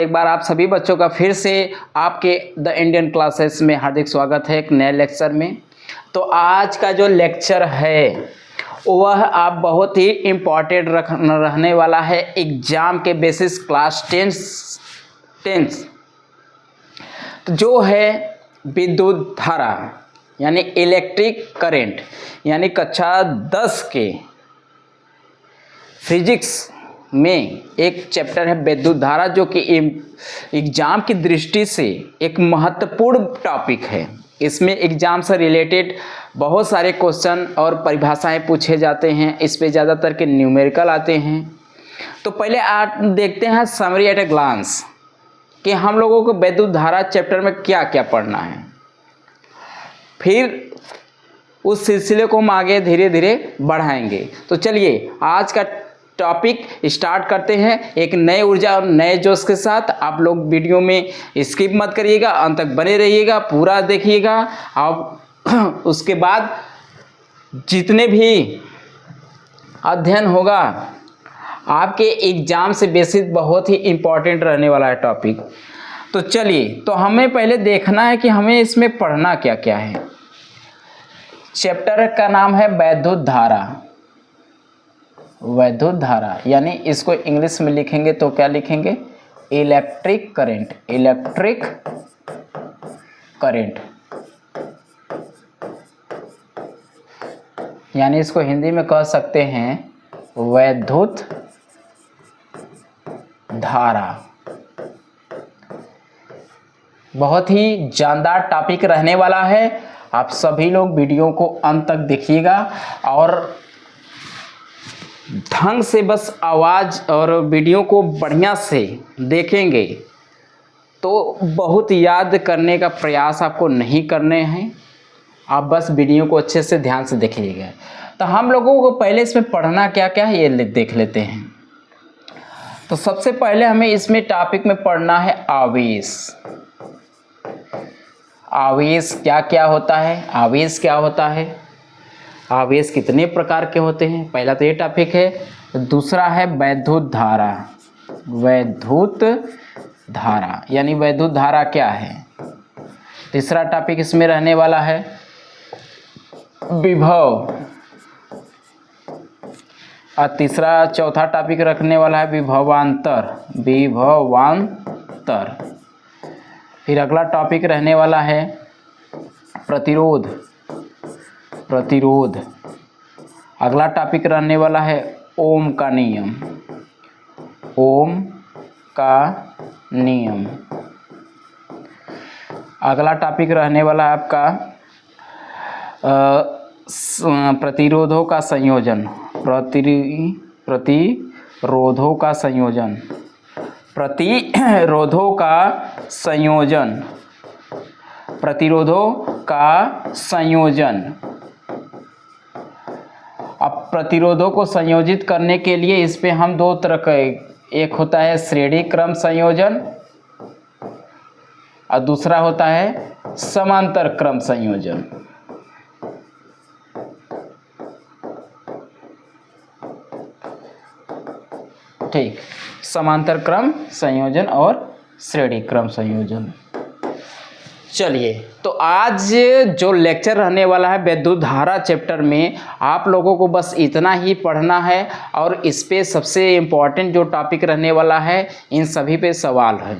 एक बार आप सभी बच्चों का फिर से आपके द इंडियन क्लासेस में हार्दिक स्वागत है एक नए लेक्चर में। तो आज का जो लेक्चर है वह आप बहुत ही इम्पॉर्टेंट रहने वाला है एग्ज़ाम के बेसिस क्लास 10 तो जो है विद्युत धारा यानी इलेक्ट्रिक करंट यानी कक्षा 10 के फिजिक्स में एक चैप्टर है विद्युत धारा, जो कि एग्ज़ाम की दृष्टि से एक महत्वपूर्ण टॉपिक है। इसमें एग्ज़ाम से रिलेटेड बहुत सारे क्वेश्चन और परिभाषाएं पूछे जाते हैं। इस पे ज़्यादातर के न्यूमेरिकल आते हैं। तो पहले आप देखते हैं समरी एट ए ग्लांस कि हम लोगों को विद्युत धारा चैप्टर में क्या क्या पढ़ना है, फिर उस सिलसिले को हम आगे धीरे धीरे बढ़ाएंगे। तो चलिए आज का टॉपिक स्टार्ट करते हैं एक नए ऊर्जा और नए जोश के साथ। आप लोग वीडियो में स्किप मत करिएगा, अंत तक बने रहिएगा, पूरा देखिएगा। अब उसके बाद जितने भी अध्ययन होगा आपके एग्ज़ाम से बेसिस बहुत ही इम्पोर्टेंट रहने वाला है टॉपिक। तो चलिए, तो हमें पहले देखना है कि हमें इसमें पढ़ना क्या क्या है। चैप्टर का नाम है विद्युत धारा। विद्युत धारा यानी इसको इंग्लिश में लिखेंगे तो क्या लिखेंगे? Electric current. इलेक्ट्रिक करंट यानी इसको हिंदी में कह सकते हैं विद्युत धारा। बहुत ही जानदार टॉपिक रहने वाला है। आप सभी लोग वीडियो को अंत तक देखिएगा और ढंग से बस आवाज़ और वीडियो को बढ़िया से देखेंगे तो बहुत याद करने का प्रयास आपको नहीं करने हैं। आप बस वीडियो को अच्छे से ध्यान से देखिएगा। तो हम लोगों को पहले इसमें पढ़ना क्या क्या है ये देख लेते हैं। तो सबसे पहले हमें इसमें टॉपिक में पढ़ना है आवेश। आवेश क्या क्या होता है, आवेश क्या होता है, आवेश कितने प्रकार के होते हैं, पहला तो ये टॉपिक है। दूसरा है विद्युत धारा। विद्युत धारा यानी विद्युत धारा क्या है। तीसरा टॉपिक इसमें रहने वाला है विभव। और चौथा टॉपिक रखने वाला है विभवांतर। विभवांतर। फिर अगला टॉपिक रहने वाला है प्रतिरोध। प्रतिरोध। अगला टॉपिक रहने वाला है ओम का नियम। ओम का नियम। अगला टॉपिक रहने वाला है आपका प्रतिरोधों का संयोजन। प्रतिरोधों का संयोजन। प्रतिरोधों का संयोजन। प्रतिरोधों का संयोजन। अब प्रतिरोधों को संयोजित करने के लिए इस पे हम दो तरह का, एक होता है श्रेणी क्रम संयोजन और दूसरा होता है समांतर क्रम संयोजन। ठीक, समांतर क्रम संयोजन और श्रेणी क्रम संयोजन। चलिए, तो आज जो लेक्चर रहने वाला है विद्युत धारा चैप्टर में आप लोगों को बस इतना ही पढ़ना है और इस पे सबसे इम्पॉर्टेंट जो टॉपिक रहने वाला है इन सभी पे सवाल है।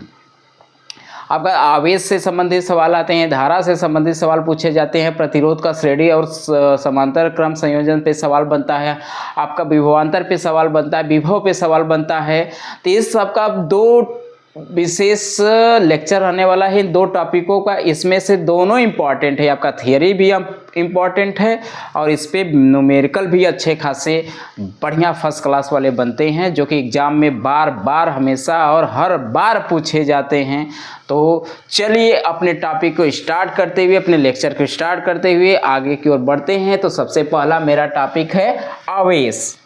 आपका आवेश से संबंधित सवाल आते हैं, धारा से संबंधित सवाल पूछे जाते हैं, प्रतिरोध का श्रेणी और समांतर क्रम संयोजन पे सवाल बनता है, आपका विभवांतर पे सवाल बनता है, विभव पे सवाल बनता है। तो इस सब का दो विशेष लेक्चर रहने वाला है इन दो टॉपिकों का। इसमें से दोनों इम्पॉर्टेंट है, आपका थियरी भी इम्पॉर्टेंट है और इस पे न्यूमेरिकल भी अच्छे खासे बढ़िया फर्स्ट क्लास वाले बनते हैं, जो कि एग्ज़ाम में बार बार हमेशा और हर बार पूछे जाते हैं। तो चलिए अपने टॉपिक को स्टार्ट करते हुए, अपने लेक्चर को स्टार्ट करते हुए आगे की ओर बढ़ते हैं। तो सबसे पहला मेरा टॉपिक है आवेश।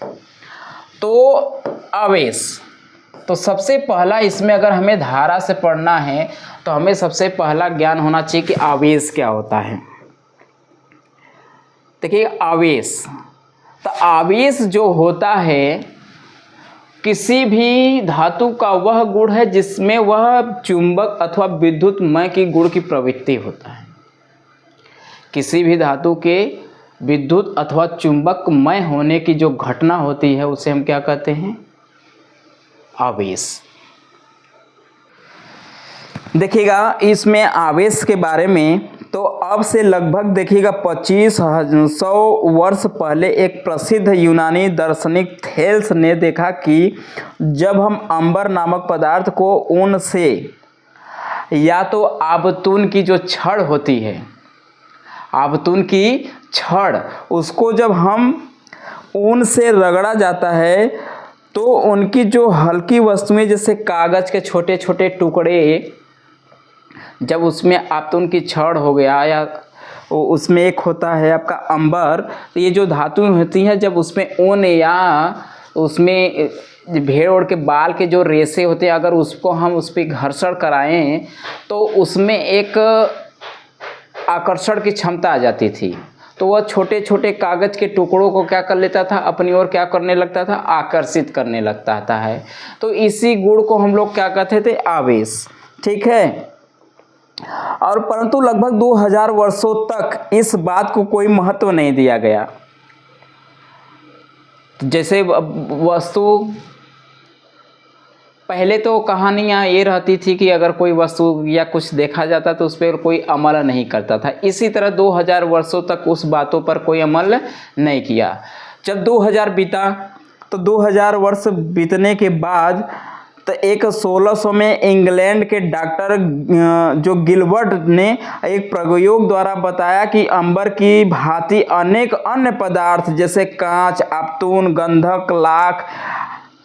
तो आवेश, तो सबसे पहला इसमें अगर हमें धारा से पढ़ना है तो हमें सबसे पहला ज्ञान होना चाहिए कि आवेश क्या होता है। देखिए आवेश, तो आवेश जो होता है किसी भी धातु का वह गुण है जिसमें वह चुंबक अथवा विद्युतमय की गुण की प्रवृत्ति होता है। किसी भी धातु के विद्युत अथवा चुंबकमय होने की जो घटना होती है उसे हम क्या कहते हैं? आवेश। देखिएगा इसमें आवेश के बारे में, तो अब से लगभग देखिएगा 2500 वर्ष पहले एक प्रसिद्ध यूनानी दार्शनिक थेल्स ने देखा कि जब हम अंबर नामक पदार्थ को ऊन से, या तो आबतून की जो छड़ होती है, आबतून की छड़, उसको जब हम ऊन से रगड़ा जाता है तो उनकी जो हल्की वस्तुएं जैसे कागज़ के छोटे छोटे टुकड़े, जब उसमें आबतून की छड़ हो गया या उसमें एक होता है आपका अंबर, तो ये जो धातु होती है जब उसमें ऊन या उसमें भेड़ ओढ़ के बाल के जो रेशे होते हैं, अगर उसको हम उस पर घर्षण कराएं तो उसमें एक आकर्षण की क्षमता आ जाती थी। तो वह छोटे छोटे कागज़ के टुकड़ों को क्या कर लेता था? अपनी ओर क्या करने लगता था? आकर्षित करने लगता है। तो इसी गुण को हम लोग क्या कहते थे? आवेश। ठीक है। और परंतु लगभग 2000 वर्षों तक इस बात को कोई महत्व नहीं दिया गया। जैसे वस्तु, पहले तो कहानियाँ ये रहती थी कि अगर कोई वस्तु या कुछ देखा जाता तो उस पर कोई अमल नहीं करता था। इसी तरह 2000 वर्षों तक उस बातों पर कोई अमल नहीं किया। जब 2000 बीता तो 2000 वर्ष बीतने के बाद तो एक 1600 में इंग्लैंड के डॉक्टर जो गिलबर्ट ने एक प्रयोग द्वारा बताया कि अंबर की भांति अनेक अन्य पदार्थ जैसे कांच, आबतून, गंधक, लाख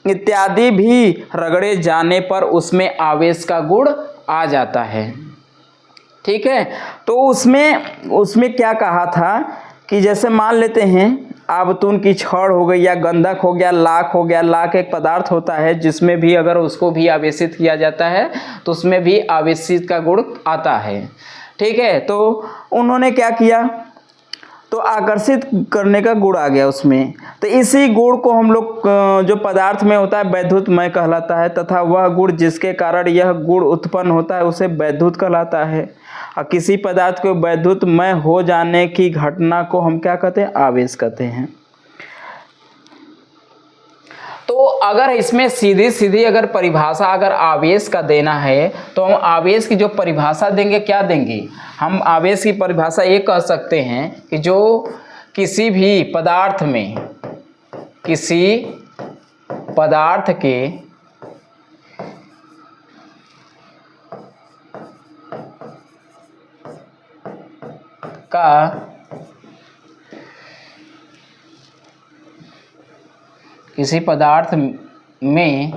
इत्यादि भी रगड़े जाने पर उसमें आवेश का गुण आ जाता है। ठीक है। तो उसमें क्या कहा था कि जैसे मान लेते हैं आबतून की छड़ हो गई या गंधक हो गया, लाख हो गया। लाख एक पदार्थ होता है जिसमें भी अगर उसको भी आवेशित किया जाता है तो उसमें भी आवेशित का गुण आता है। ठीक है। तो उन्होंने क्या किया, तो आकर्षित करने का गुण आ गया उसमें। तो इसी गुण को हम लोग जो पदार्थ में होता है वैद्युतमय कहलाता है, तथा वह गुण जिसके कारण यह गुण उत्पन्न होता है उसे वैद्युत कहलाता है। और किसी पदार्थ के वैद्युतमय हो जाने की घटना को हम क्या कहते हैं? आवेश कहते हैं। तो अगर इसमें सीधी सीधी अगर परिभाषा अगर आवेश का देना है तो हम आवेश की जो परिभाषा देंगे, क्या देंगे? हम आवेश की परिभाषा ये कह सकते हैं कि जो किसी भी पदार्थ में, किसी पदार्थ के का किसी पदार्थ में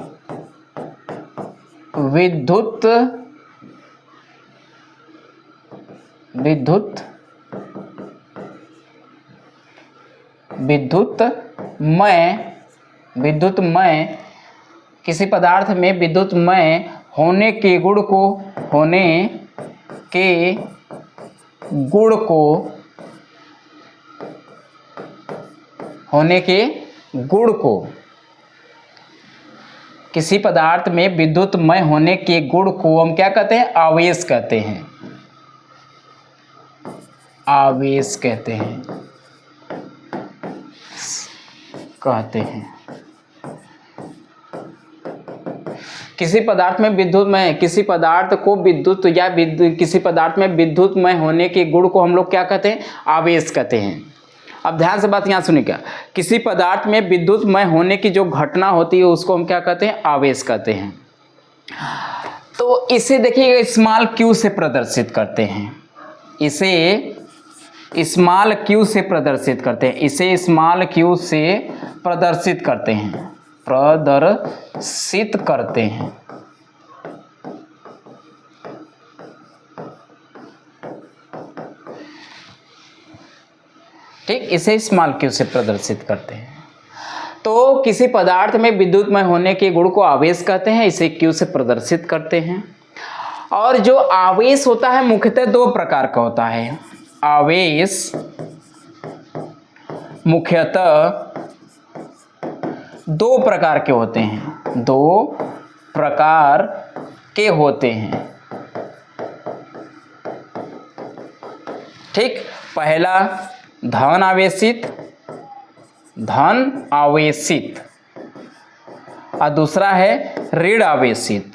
विद्युतमय किसी पदार्थ में विद्युतमय होने के गुण को किसी पदार्थ में विद्युतमय होने के गुण को हम क्या कहते हैं? आवेश कहते हैं। आवेश कहते हैं। किसी पदार्थ में विद्युतमय, किसी पदार्थ को विद्युत या किसी पदार्थ में विद्युतमय होने के गुण को हम लोग क्या कहते हैं? आवेश कहते हैं। अब ध्यान से बात यहाँ सुनिएगा। किसी पदार्थ में विद्युतमय होने की जो घटना होती है उसको हम क्या कहते हैं? आवेश कहते हैं। तो इसे देखिएगा स्मॉल क्यू से प्रदर्शित करते हैं। इसे स्मॉल क्यू से प्रदर्शित करते हैं। इसे स्मॉल क्यू से प्रदर्शित करते हैं। ठीक, इसे स्मॉल क्यू से प्रदर्शित करते हैं। तो किसी पदार्थ में विद्युतमय होने के गुण को आवेश कहते हैं, इसे क्यू से प्रदर्शित करते हैं। और जो आवेश होता है मुख्यतः दो प्रकार का होता है। आवेश मुख्यतः दो प्रकार के होते हैं। दो प्रकार के होते हैं। ठीक, पहला धन आवेशित और दूसरा है ऋण आवेशित।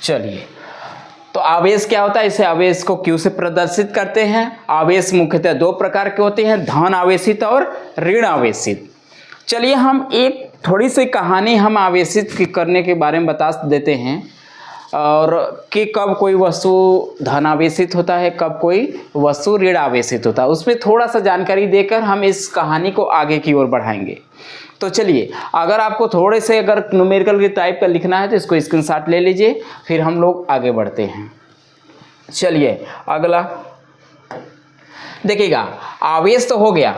चलिए, तो आवेश क्या होता है, इसे आवेश को क्यू से प्रदर्शित करते हैं। आवेश मुख्यतः दो प्रकार के होते हैं, धन आवेशित और ऋण आवेशित। चलिए हम एक थोड़ी सी कहानी हम आवेशित करने के बारे में बता देते हैं, और कि कब कोई वस्तु धन आवेशित होता है, कब कोई वस्तु ऋण आवेशित होता है, उसमें थोड़ा सा जानकारी देकर हम इस कहानी को आगे की ओर बढ़ाएंगे। तो चलिए, अगर आपको थोड़े से अगर न्यूमेरिकल के टाइप का लिखना है तो इसको स्क्रीनशॉट ले लीजिए, फिर हम लोग आगे बढ़ते हैं। चलिए अगला देखिएगा, आवेश तो हो गया,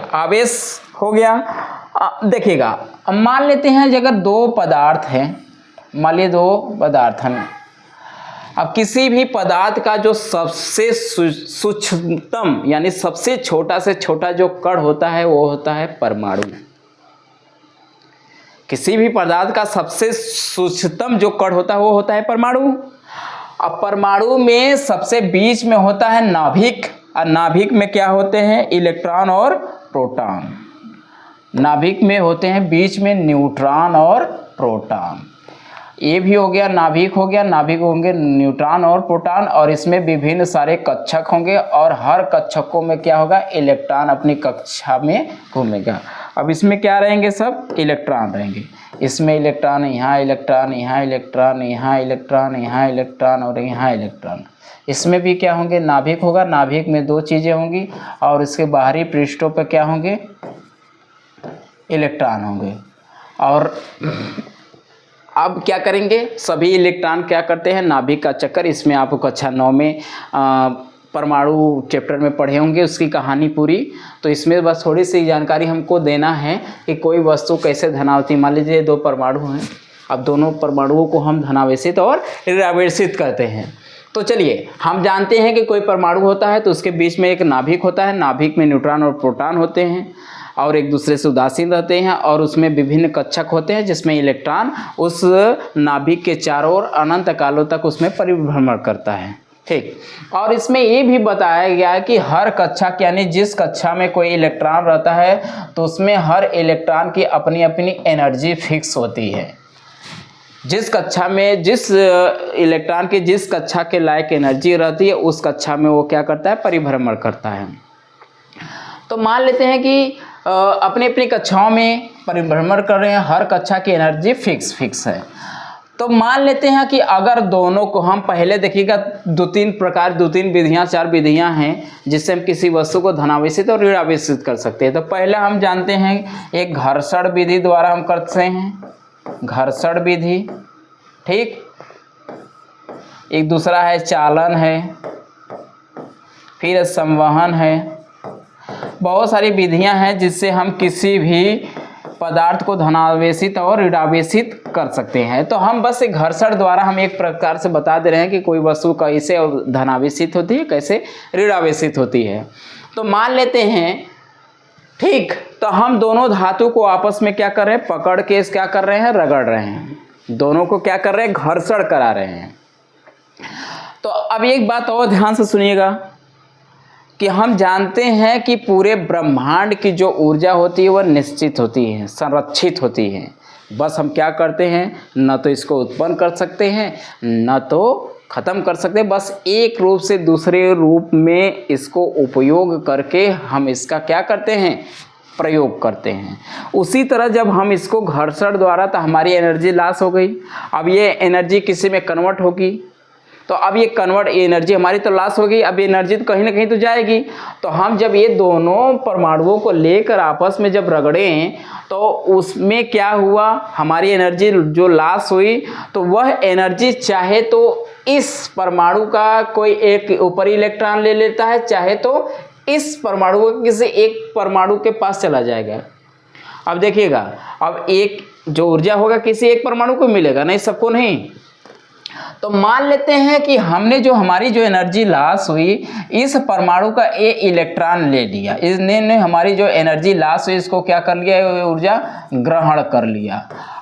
देखिएगा मान लेते हैं अगर दो पदार्थ हैं, मान लीजिए दो पदार्थ हैं। अब किसी भी पदार्थ का जो सबसे सूक्ष्मतम यानी सबसे छोटा से छोटा जो कण होता है वो होता है परमाणु। किसी भी पदार्थ का सबसे सूक्ष्मतम जो कण होता है वो होता है परमाणु। अब परमाणु में सबसे बीच में होता है नाभिक, और नाभिक में क्या होते हैं, इलेक्ट्रॉन और प्रोटॉन। नाभिक में होते हैं बीच में न्यूट्रॉन और प्रोटॉन। ये भी हो गया, नाभिक हो गया, नाभिक होंगे न्यूट्रॉन और प्रोटॉन, और इसमें विभिन्न सारे कक्षक होंगे, और हर कक्षकों में क्या होगा, इलेक्ट्रॉन अपनी कक्षा में घूमेगा। अब इसमें क्या रहेंगे, सब इलेक्ट्रॉन रहेंगे। इसमें इलेक्ट्रॉन, यहाँ इलेक्ट्रॉन, यहाँ इलेक्ट्रॉन, यहाँ इलेक्ट्रॉन, यहाँ इलेक्ट्रॉन और यहाँ इलेक्ट्रॉन। इसमें भी क्या होंगे, नाभिक होगा, नाभिक में दो चीज़ें होंगी, और इसके बाहरी पृष्ठों पर क्या होंगे, इलेक्ट्रॉन होंगे। और अब क्या करेंगे, सभी इलेक्ट्रॉन क्या करते हैं, नाभिक का चक्कर। इसमें आपको कक्षा 9 में परमाणु चैप्टर में पढ़े होंगे उसकी कहानी पूरी। तो इसमें बस थोड़ी सी जानकारी हमको देना है कि कोई वस्तु कैसे धनावेशित, मान लीजिए दो परमाणु हैं, अब दोनों परमाणुओं को हम धनावेशित और ऋणावेशित करते हैं। तो चलिए हम जानते हैं कि कोई परमाणु होता है तो उसके बीच में एक नाभिक होता है, नाभिक में न्यूट्रॉन और प्रोटॉन होते हैं, और एक दूसरे से उदासीन रहते हैं, और उसमें विभिन्न कक्षक होते हैं जिसमें इलेक्ट्रॉन उस नाभिक के चारों ओर अनंत कालों तक उसमें परिभ्रमण करता है। ठीक, और इसमें ये भी बताया गया है कि हर कक्षक यानी जिस कक्षा में कोई इलेक्ट्रॉन रहता है तो उसमें हर इलेक्ट्रॉन की अपनी अपनी एनर्जी फिक्स होती है। जिस कक्षा में जिस इलेक्ट्रॉन की जिस कक्षा के लायक एनर्जी रहती है उस कक्षा में वो क्या करता है, परिभ्रमण करता है। तो मान लेते हैं कि अपनी अपनी कक्षाओं में परिभ्रमण कर रहे हैं, हर कक्षा की एनर्जी फिक्स है। तो मान लेते हैं कि अगर दोनों को हम पहले देखिएगा, दो तीन विधियां, 4 विधियां हैं जिससे हम किसी वस्तु को धनावेशित और ऋणावेशित कर सकते हैं। तो पहला हम जानते हैं एक घर्षण विधि द्वारा हम करते हैं, घर्षण विधि। ठीक, एक दूसरा है चालन है, फिर संवहन है। बहुत सारी विधियां हैं जिससे हम किसी भी पदार्थ को धनावेशित और ऋणावेशित कर सकते हैं। तो हम बस एक घर्षण द्वारा हम एक प्रकार से बता दे रहे हैं कि कोई वस्तु कैसे धनावेशित होती है, कैसे ऋणावेशित होती है। तो मान लेते हैं, ठीक, तो हम दोनों धातु को आपस में क्या कर रहे हैं, पकड़ के क्या कर रहे हैं, रगड़ रहे हैं, दोनों को क्या कर रहे हैं, घर्षण करा रहे हैं। तो अब एक बात और ध्यान से सुनिएगा कि हम जानते हैं कि पूरे ब्रह्मांड की जो ऊर्जा होती है वह निश्चित होती है, संरक्षित होती है। बस हम क्या करते हैं, न तो इसको उत्पन्न कर सकते हैं न तो ख़त्म कर सकते हैं, बस एक रूप से दूसरे रूप में इसको उपयोग करके हम इसका क्या करते हैं, प्रयोग करते हैं। उसी तरह जब हम इसको घर्षण द्वारा, तो हमारी एनर्जी लॉस हो गई, अब ये एनर्जी किसी में कन्वर्ट होगी, तो अब ये एनर्जी हमारी तो लॉस हो गई, अब एनर्जी तो कहीं ना कहीं तो जाएगी। तो हम जब ये दोनों परमाणुओं को लेकर आपस में जब रगड़ें तो उसमें क्या हुआ, हमारी एनर्जी जो लॉस हुई, तो वह एनर्जी चाहे तो इस परमाणु का कोई एक ऊपरी इलेक्ट्रॉन ले लेता है, चाहे तो इस परमाणु को किसी एक परमाणु के पास चला जाएगा। अब देखिएगा, अब एक जो ऊर्जा होगा किसी एक परमाणु को मिलेगा, नहीं सबको नहीं। तो तो मान लेते हैं कि हमने जो हमारी जो एनर्जी लॉस हुई, इस परमाणु का ए इलेक्ट्रॉन ले लिया, इसने हमारी जो एनर्जी लॉस हुई इसको क्या कर लिया, ऊर्जा ग्रहण कर लिया।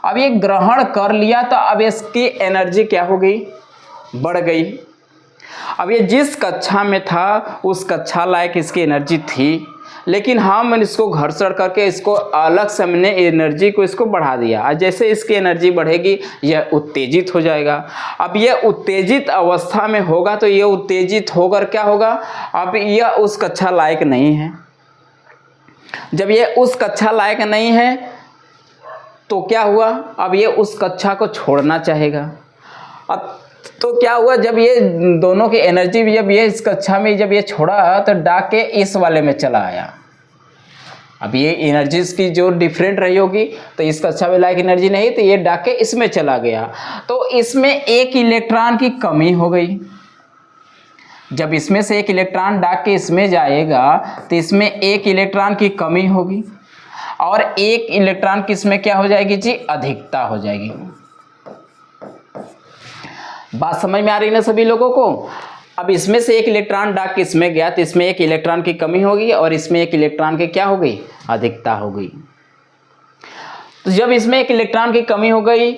अब ये ग्रहण कर लिया तो अब इसकी एनर्जी क्या हो गई, बढ़ गई। अब ये जिस कक्षा में था उस कक्षा लायक इसकी एनर्जी थी, लेकिन हम इसको घर्षण करके इसको अलग से हमने एनर्जी को इसको बढ़ा दिया। आज जैसे इसकी एनर्जी बढ़ेगी यह उत्तेजित हो जाएगा। अब यह उत्तेजित अवस्था में होगा तो यह उत्तेजित होकर क्या होगा, अब यह उस कक्षा लायक नहीं है। जब यह उस कक्षा लायक नहीं है तो क्या हुआ, अब ये उस कक्षा को छोड़ना चाहेगा। अब तो क्या हुआ, जब ये दोनों की एनर्जी जब ये इस कक्षा में जब ये छोड़ा तो डाक के इस वाले में चला आया। अब ये एनर्जीज की जो डिफरेंट रही होगी तो इस कक्षा में लायक एनर्जी नहीं, तो ये डाक के इसमें चला गया, तो इसमें एक इलेक्ट्रॉन की कमी हो गई। जब इसमें से एक इलेक्ट्रॉन डाक के इसमें जाएगा तो इसमें एक इलेक्ट्रॉन की कमी होगी और एक इलेक्ट्रॉन की इसमें क्या हो जाएगी जी, अधिकता हो जाएगी। बात समझ में आ रही ना सभी लोगों को। अब इसमें से एक इलेक्ट्रॉन डाक के इसमें गया तो इसमें एक इलेक्ट्रॉन की कमी होगी और इसमें एक इलेक्ट्रॉन की क्या हो गई, अधिकता हो गई। तो जब इसमें एक इलेक्ट्रॉन की कमी हो गई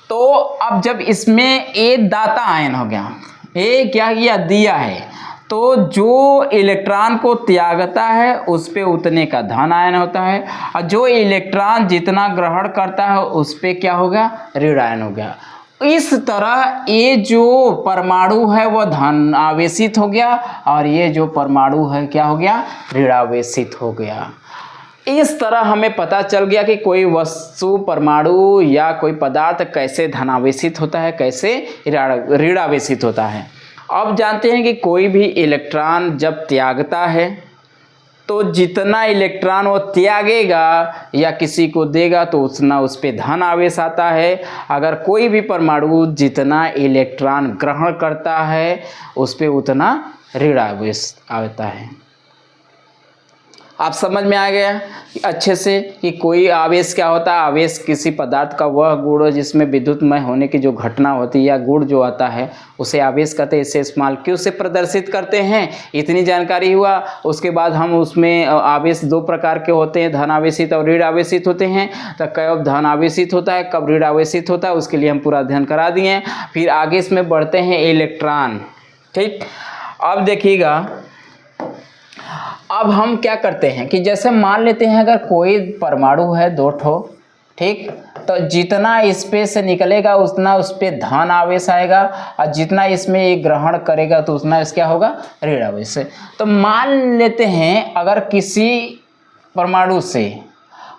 तो अब जब इसमें ए दाता आयन हो गया, ए क्या किया, दिया है, तो जो इलेक्ट्रॉन को त्यागता है उस पे उतने का धन आयन होता है और जो इलेक्ट्रॉन जितना ग्रहण करता है उस पे क्या हो गया, ऋण आयन हो गया। इस तरह ये जो परमाणु है वह धन आवेशित हो गया और ये जो परमाणु है क्या हो गया, ऋणावेशित हो गया। इस तरह हमें पता चल गया कि कोई वस्तु, परमाणु या कोई पदार्थ कैसे धनावेशित होता है, कैसे ऋणावेशित होता है। अब जानते हैं कि कोई भी इलेक्ट्रॉन जब त्यागता है तो जितना इलेक्ट्रॉन वो त्यागेगा या किसी को देगा तो उतना उस पर धन आवेश आता है। अगर कोई भी परमाणु जितना इलेक्ट्रॉन ग्रहण करता है उस पर उतना ऋण आवेश आता है। आप समझ में आ गया अच्छे से कि कोई आवेश क्या होता है। आवेश किसी पदार्थ का वह गुण जिसमें विद्युतमय होने की जो घटना होती है या गुण जो आता है उसे आवेश कहते हैं। इसे इस्तेमाल क्यों से प्रदर्शित करते हैं, इतनी जानकारी हुआ। उसके बाद हम उसमें आवेश दो प्रकार के होते हैं, धन आवेशित और ऋण आवेशित होते हैं। तो कब धन आवेशित होता है, कब ऋण आवेशित होता है, उसके लिए हम पूरा अध्ययन करा दिए। फिर आगे इसमें बढ़ते हैं इलेक्ट्रॉन। ठीक, अब देखिएगा, अब हम क्या करते हैं कि जैसे मान लेते हैं अगर कोई परमाणु है दो ठो, ठीक, तो जितना स्पेस से निकलेगा उतना उस पर धन आवेश आएगा और जितना इसमें ये ग्रहण करेगा तो उतना इस क्या होगा, ऋण आवेश। तो मान लेते हैं अगर किसी परमाणु से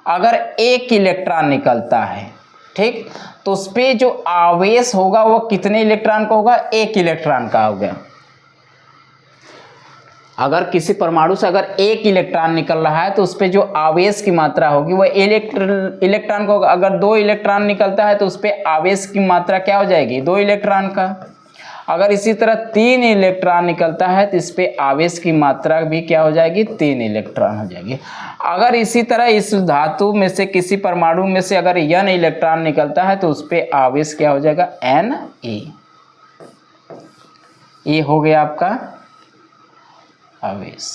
अगर एक इलेक्ट्रॉन निकलता है, ठीक, तो उस पर जो आवेश होगा वो कितने इलेक्ट्रॉन का होगा, एक इलेक्ट्रॉन का होगा। अगर किसी परमाणु से अगर एक इलेक्ट्रॉन निकल रहा है तो उस पर जो आवेश की मात्रा होगी वो इलेक्ट्रॉन को, अगर दो इलेक्ट्रॉन निकलता है तो उस पर आवेश की मात्रा क्या हो जाएगी, दो इलेक्ट्रॉन का। अगर इसी तरह तीन इलेक्ट्रॉन निकलता है तो इस पर आवेश की मात्रा भी क्या हो जाएगी, तीन इलेक्ट्रॉन हो जाएगी। अगर इसी तरह इस धातु में से किसी परमाणु में से अगर n इलेक्ट्रॉन निकलता है तो उस पर आवेश क्या हो जाएगा, Ne। ये हो गया आपका आवेश।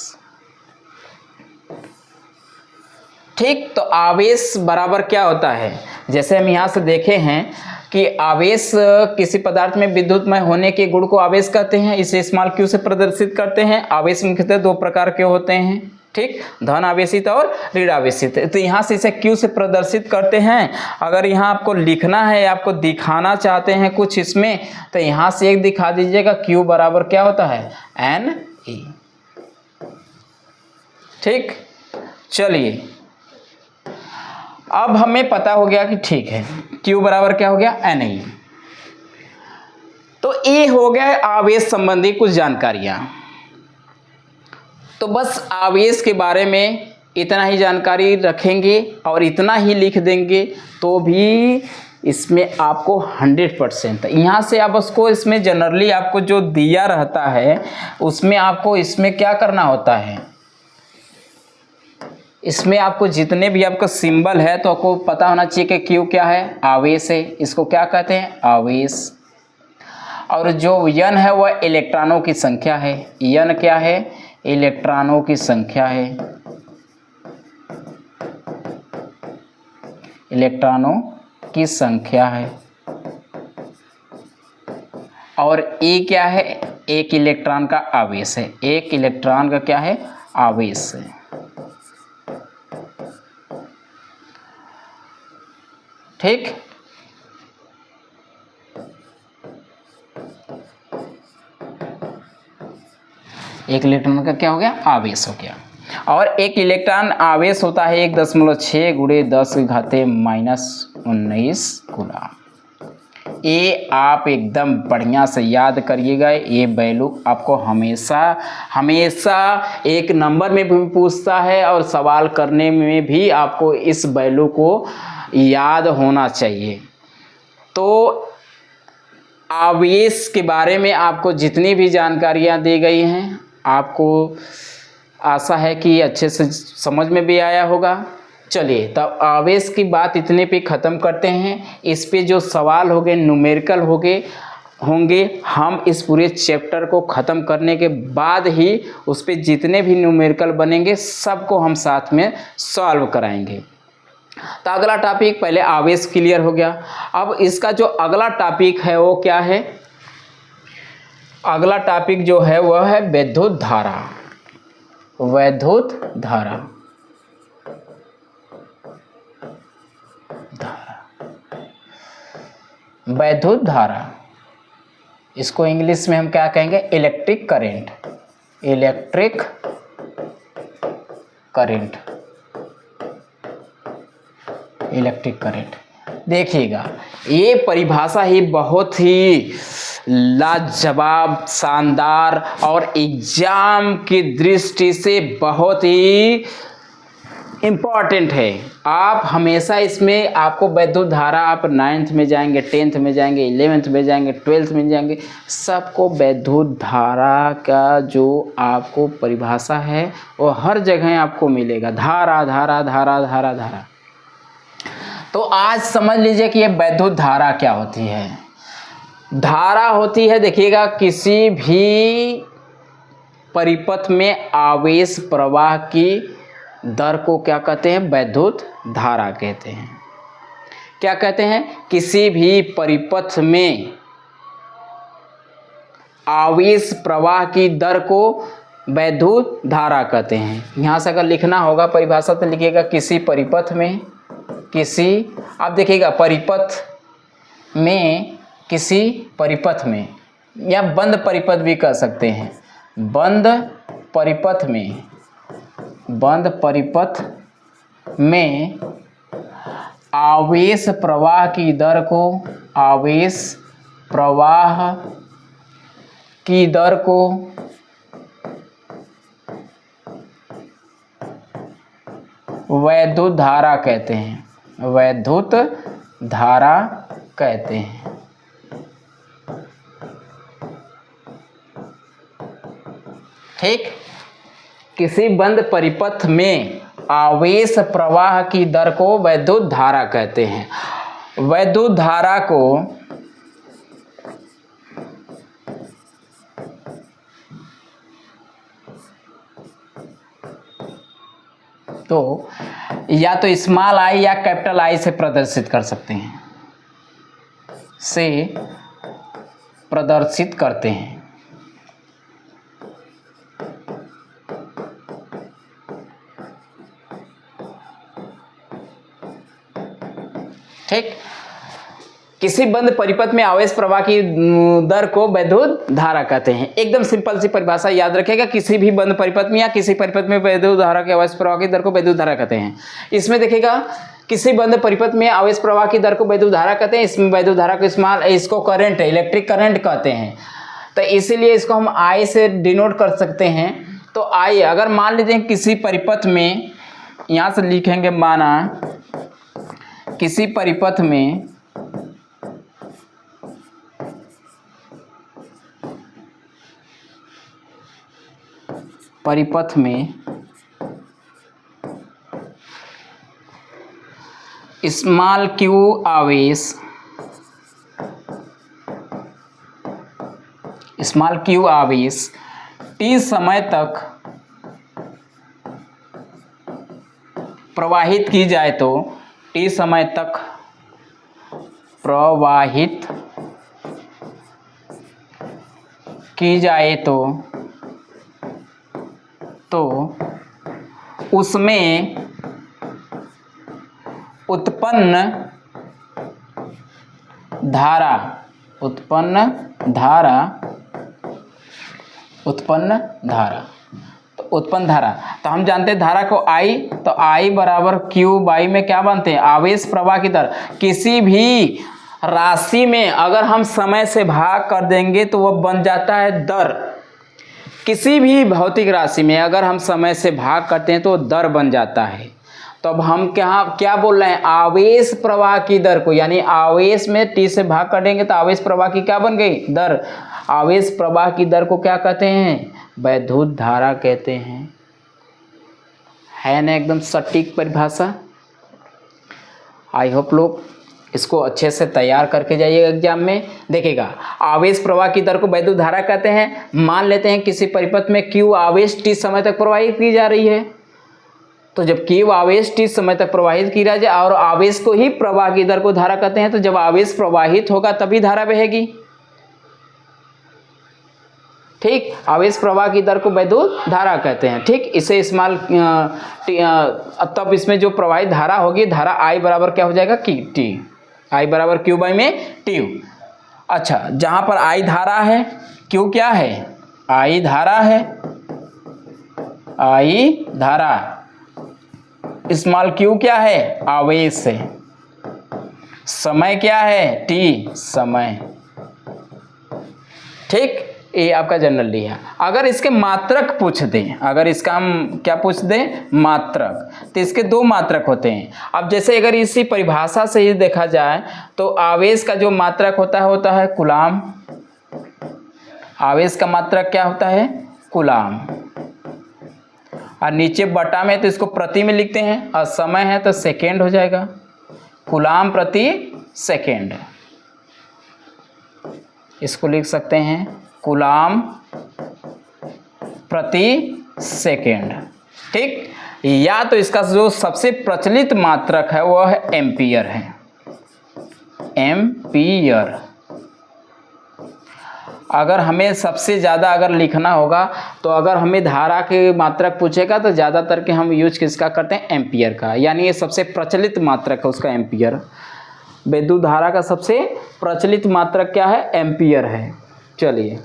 ठीक, तो आवेश बराबर क्या होता है, जैसे हम यहाँ से देखे हैं कि आवेश किसी पदार्थ में विद्युतमय होने के गुण को आवेश कहते हैं। इसे इस्तेमाल क्यों से प्रदर्शित करते हैं। आवेश मुख्यतः दो प्रकार के होते हैं, ठीक, धन आवेशित और ऋण आवेशित। तो यहाँ से इसे क्यू से प्रदर्शित करते हैं। अगर यहाँ आपको लिखना है, आपको दिखाना चाहते हैं कुछ इसमें, तो यहाँ से एक दिखा दीजिएगा, क्यू बराबर क्या होता है, Ne। ठीक, चलिए अब हमें पता हो गया कि ठीक है Q बराबर क्या हो गया, Ne। तो ये हो गया आवेश संबंधी कुछ जानकारियां। तो बस आवेश के बारे में इतना ही जानकारी रखेंगे और इतना ही लिख देंगे तो भी इसमें आपको 100% यहाँ से आप उसको, इसमें जनरली आपको जो दिया रहता है उसमें आपको इसमें क्या करना होता है, इसमें आपको जितने भी आपका सिंबल है तो आपको पता होना चाहिए कि क्यू क्या है, आवेश है। इसको क्या कहते हैं, आवेश। और जो n है वह इलेक्ट्रॉनों की संख्या है। n क्या है? इलेक्ट्रॉनों की संख्या है, इलेक्ट्रॉनों की संख्या है। और E क्या है? एक इलेक्ट्रॉन का आवेश है। एक इलेक्ट्रॉन का क्या है? आवेश है। ठीक, एक इलेक्ट्रॉन का क्या हो गया? आवेश हो गया। और एक इलेक्ट्रॉन आवेश होता है 1.6 गुणे 10⁻⁻19 गुना। ये आप एकदम बढ़िया से याद करिएगा। ये वैल्यू आपको हमेशा हमेशा एक नंबर में भी पूछता है और सवाल करने में भी आपको इस वैल्यू को याद होना चाहिए। तो आवेश के बारे में आपको जितनी भी जानकारियाँ दी गई हैं, आपको आशा है कि अच्छे से समझ में भी आया होगा। चलिए, तब आवेश की बात इतने पे ख़त्म करते हैं। इस पे जो सवाल होंगे न्यूमेरिकल होंगे, हम इस पूरे चैप्टर को ख़त्म करने के बाद ही उस पे जितने भी न्यूमेरिकल बनेंगे सबको हम साथ में सॉल्व कराएंगे। तो अगला टॉपिक, पहले आवेश क्लियर हो गया। अब इसका जो अगला टॉपिक है वो क्या है? अगला टॉपिक जो है वह है वैद्युत धारा। वैद्युत धारा, वैद्युत धारा, इसको इंग्लिश में हम क्या कहेंगे? Electric current. Electric current, electric current. देखिएगा, ये परिभाषा ही बहुत ही लाजवाब, शानदार और एग्जाम की दृष्टि से बहुत ही इम्पॉर्टेंट है। आप हमेशा इसमें आपको वैद्युत धारा, आप 9th में जाएंगे, 10th में जाएंगे, 11th में जाएंगे, 12th में जाएंगे, सबको वैद्युत धारा का जो आपको परिभाषा है वो हर जगह आपको मिलेगा। धारा धारा धारा धारा धारा। तो आज समझ लीजिए कि ये वैद्युत धारा क्या होती है। धारा होती है, देखिएगा, किसी भी परिपथ में आवेश प्रवाह की दर को क्या कहते हैं? वैद्युत धारा कहते हैं। क्या कहते हैं? किसी भी परिपथ में आवेश प्रवाह की दर को वैद्युत धारा कहते हैं। यहाँ से अगर लिखना होगा परिभाषा तो लिखिएगा किसी परिपथ में, आप देखिएगा परिपथ में, किसी परिपथ में, या बंद परिपथ भी कह सकते हैं। बंद परिपथ में, बंद परिपथ में आवेश प्रवाह की दर को, आवेश प्रवाह की दर को वैद्युत धारा कहते हैं। वैद्युत धारा कहते हैं। ठीक, किसी बंद परिपथ में आवेश प्रवाह की दर को वैद्युत धारा कहते हैं। वैद्युत धारा को तो या तो स्मॉल आई या कैपिटल आई से प्रदर्शित कर सकते हैं, से प्रदर्शित करते हैं। ठीक, किसी बंद परिपथ में आवेश प्रवाह की दर को वैद्युत धारा कहते हैं। एकदम सिंपल सी परिभाषा याद रखिएगा, किसी भी बंद परिपथ में या किसी परिपथ में वैद्युत धारा के आवेश प्रवाह की दर को वैद्युत धारा कहते हैं। इसमें देखिएगा, किसी बंद परिपथ में आवेश प्रवाह की दर को वैद्युत धारा कहते हैं। इसमें वैद्युत धारा को स्मॉल, इसको करंट, इलेक्ट्रिक करंट कहते हैं। तो इसीलिए इसको हम आई से डिनोट कर सकते हैं। तो आई, अगर मान लीजिए किसी परिपथ में, यहाँ से लिखेंगे, माना किसी परिपथ में स्मॉल क्यू आवेश स्मॉल क्यू आवेश t समय तक प्रवाहित की जाए तो t समय तक प्रवाहित की जाए तो उसमें उत्पन्न धारा तो हम जानते हैं धारा को I, तो I बराबर क्यू बाई में क्या बनते हैं, आवेश प्रवाह की दर। किसी भी राशि में अगर हम समय से भाग कर देंगे तो वह बन जाता है दर। किसी भी भौतिक राशि में अगर हम समय से भाग करते हैं तो दर बन जाता है। तो अब हम क्या बोल रहे हैं, आवेश प्रवाह की दर को, यानी आवेश में t से भाग कर देंगे तो आवेश प्रवाह की क्या बन गई, दर। आवेश प्रवाह की दर को क्या कहते हैं, वैद्युत धारा कहते हैं। है ना एकदम सटीक परिभाषा। आई होप लोग इसको अच्छे से तैयार करके जाइएगा एग्जाम में। देखिएगा, आवेश प्रवाह की दर को वैद्युत धारा कहते हैं। मान लेते हैं किसी परिपथ में Q आवेश t समय तक प्रवाहित की जा रही है, तो जब Q आवेश t समय तक प्रवाहित की जाए और आवेश को ही प्रवाह की दर को धारा कहते हैं, तो जब आवेश प्रवाहित होगा तभी धारा बहेगी। ठीक, आवेश प्रवाह की दर को वैद्युत धारा कहते हैं। ठीक, इसे इस्तेमाल तब इसमें जो प्रवाहित धारा होगी, धारा I बराबर क्या हो जाएगा कि T, I बराबर Q बाई में T। अच्छा, जहाँ पर I धारा है, Q क्या है, I धारा है, I धारा, स्मॉल Q क्या है, आवेश है, समय क्या है, T समय। ठीक, ये आपका जनरली है। अगर इसके मात्रक पूछ दें, अगर इसका हम क्या पूछ दें, मात्रक, तो इसके दो मात्रक होते हैं। अब जैसे अगर इसी परिभाषा से ही देखा जाए तो आवेश का जो मात्रक होता है कूलाम। आवेश का मात्रक क्या होता है, कूलाम। और नीचे बटा में तो इसको प्रति में लिखते हैं, और समय है तो सेकेंड हो जाएगा, कूलाम प्रति सेकेंड। इसको लिख सकते हैं कूलाम प्रति सेकेंड। ठीक, या तो इसका जो सबसे प्रचलित मात्रक है वह है एम्पियर है, एम्पियर। अगर हमें सबसे ज़्यादा अगर लिखना होगा तो अगर हमें धारा के मात्रक पूछेगा तो ज़्यादातर के हम यूज किसका करते हैं, एम्पियर का, यानी ये सबसे प्रचलित मात्रक है उसका एम्पियर। विद्युत धारा का सबसे प्रचलित मात्रक क्या है, एम्पियर है। चलिए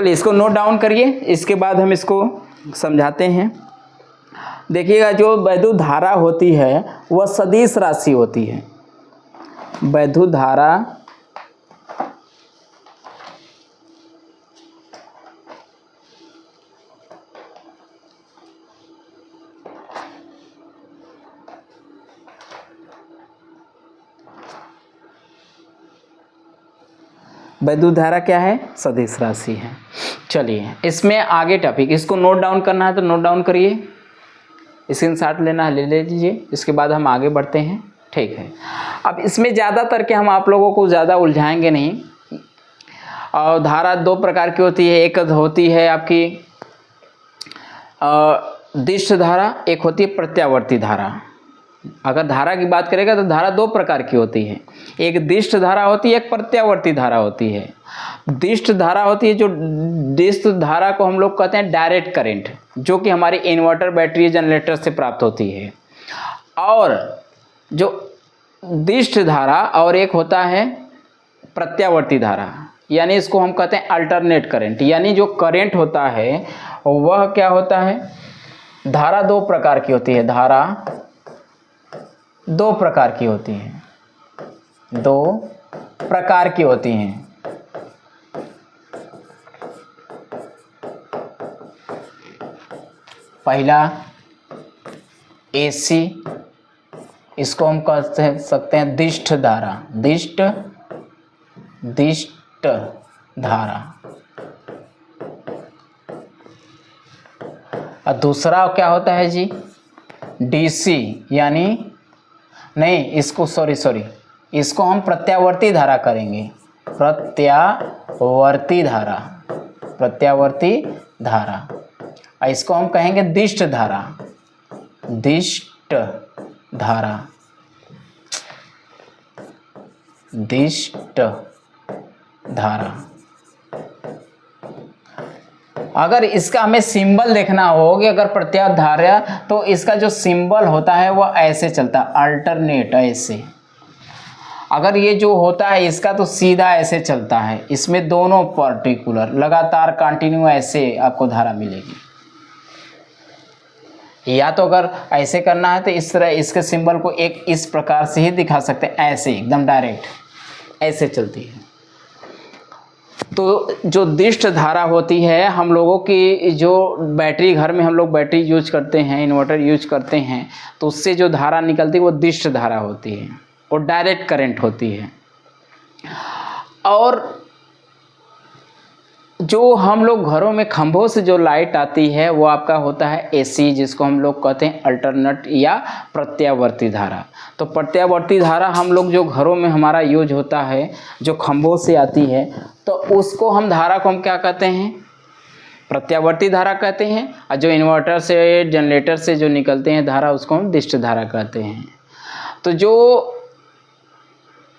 इसको नोट डाउन करिए, इसके बाद हम इसको समझाते हैं। देखिएगा, जो वैद्युत धारा होती है वह सदिश राशि होती है। वैद्युत धारा वैद्युत धारा क्या है, सदिश राशि है। चलिए, इसमें आगे टॉपिक, इसको नोट डाउन करना है तो नोट डाउन करिए, स्क्रीनशॉट लेना है ले लीजिए, इसके बाद हम आगे बढ़ते हैं। ठीक है, अब इसमें ज़्यादातर के हम आप लोगों को ज़्यादा उलझाएंगे नहीं। और धारा दो प्रकार की होती है, एक होती है आपकी दिष्ट धारा, एक होती है प्रत्यावर्ती धारा। अगर धारा की बात करेगा तो धारा दो प्रकार की होती है, एक दिष्ट धारा होती है, एक प्रत्यावर्ती धारा होती है। दिष्ट धारा होती है, जो दिष्ट धारा को हम लोग कहते हैं डायरेक्ट करंट, जो कि हमारे इन्वर्टर, बैटरी, जनरेटर से प्राप्त होती है। और जो दिष्ट धारा और एक होता है प्रत्यावर्ती धारा, यानी इसको हम कहते हैं अल्टरनेट करंट। यानी जो करंट होता है वह क्या होता है, धारा दो प्रकार की होती है, धारा दो प्रकार की होती हैं, दो प्रकार की होती हैं। पहला AC, इसको हम कह सकते हैं दिष्ट धारा, दिष्ट धारा। और दूसरा क्या होता है जी, DC, यानी नहीं, इसको सॉरी इसको हम प्रत्यावर्ती धारा करेंगे। प्रत्यावर्ती धारा, प्रत्यावर्ती धारा। इसको हम कहेंगे दिष्ट धारा, दिष्ट धारा, दिष्ट धारा। अगर इसका हमें सिंबल देखना हो कि अगर प्रत्याधारा, तो इसका जो सिंबल होता है वो ऐसे चलता है, अल्टरनेट ऐसे। अगर ये जो होता है इसका तो सीधा ऐसे चलता है, इसमें दोनों पर्टिकुलर लगातार कंटिन्यू ऐसे आपको धारा मिलेगी। या तो अगर ऐसे करना है तो इस तरह इसके सिंबल को एक इस प्रकार से ही दिखा सकते हैं, ऐसे एकदम डायरेक्ट ऐसे चलती है। तो जो दिष्ट धारा होती है, हम लोगों की जो बैटरी, घर में हम लोग बैटरी यूज करते हैं, इन्वर्टर यूज करते हैं, तो उससे जो धारा निकलती है वो दिष्ट धारा होती है, वो डायरेक्ट करंट होती है। और जो हम लोग घरों में खंभों से जो लाइट आती है वो आपका होता है एसी, जिसको हम लोग कहते हैं अल्टरनेट या प्रत्यावर्ती धारा। तो प्रत्यावर्ती धारा हम लोग जो घरों में हमारा यूज होता है, जो खंभों से आती है, तो उसको हम धारा को हम क्या कहते हैं, प्रत्यावर्ती धारा कहते हैं। और जो इन्वर्टर से, जनरेटर से जो निकलते हैं धारा, उसको हम दिष्ट धारा कहते हैं। तो जो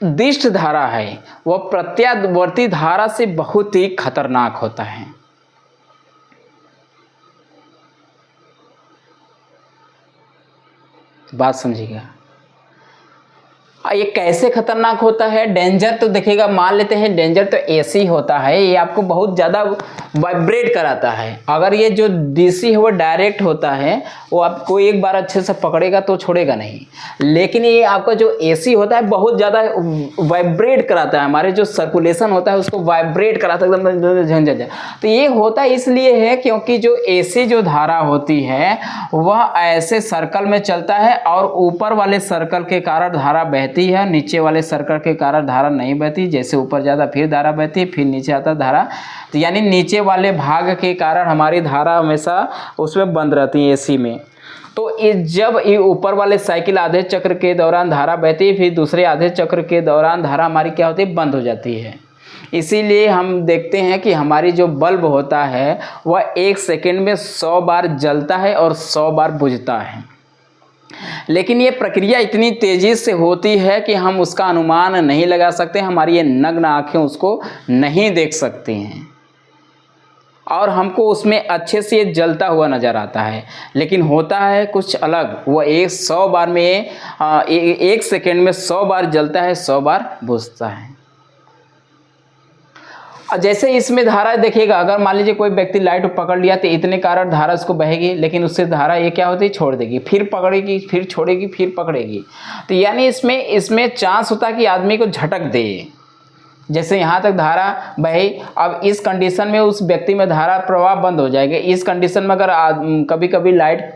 दिष्ट धारा है वह प्रत्यावर्ती धारा से बहुत ही खतरनाक होता है। बात समझिएगा। ये कैसे खतरनाक होता है? डेंजर तो देखिएगा, मान लेते हैं डेंजर तो एसी होता है, ये आपको बहुत ज़्यादा वाइब्रेट कराता है। अगर ये जो डीसी है वो डायरेक्ट होता है, वो आपको एक बार अच्छे से पकड़ेगा तो छोड़ेगा नहीं। लेकिन ये आपका जो एसी होता है बहुत ज़्यादा वाइब्रेट कराता है, हमारे जो सर्कुलेशन होता है उसको वाइब्रेट कराता है एकदम झंझट। तो ये होता इसलिए है क्योंकि जो एसी जो धारा होती है वह ऐसे सर्कल में चलता है, और ऊपर वाले सर्कल के कारण धारा बहती है, नीचे वाले सर्कल के कारण धारा नहीं बहती। जैसे ऊपर ज़्यादा फिर धारा बहती है, फिर नीचे आता धारा, तो यानी नीचे वाले भाग के कारण हमारी धारा हमेशा उसमें बंद रहती है एसी में। तो जब ये ऊपर वाले साइकिल आधे चक्र के दौरान धारा बहती है, फिर दूसरे आधे चक्र के दौरान धारा हमारी क्या होती है, बंद हो जाती है। इसीलिए हम देखते हैं कि हमारी जो बल्ब होता है वह 1 सेकंड में 100 बार जलता है और 100 बार बुझता है। लेकिन ये प्रक्रिया इतनी तेज़ी से होती है कि हम उसका अनुमान नहीं लगा सकते, हमारी ये नग्न आँखें उसको नहीं देख सकती हैं, और हमको उसमें अच्छे से ये जलता हुआ नज़र आता है। लेकिन होता है कुछ अलग, वो 100 बार में 1 सेकंड में 100 बार जलता है, 100 बार बुझता है। जैसे इसमें धारा देखिएगा, अगर मान लीजिए कोई व्यक्ति लाइट पकड़ लिया तो इतने कारण धारा उसको बहेगी, लेकिन उससे धारा ये क्या होती है, छोड़ देगी, फिर पकड़ेगी, फिर छोड़ेगी, फिर पकड़ेगी। तो यानी इसमें चांस होता है कि आदमी को झटक दे। जैसे यहाँ तक धारा बही, अब इस कंडीशन में उस व्यक्ति में धारा प्रवाह बंद हो जाएगा। इस कंडीशन में अगर कभी कभी लाइट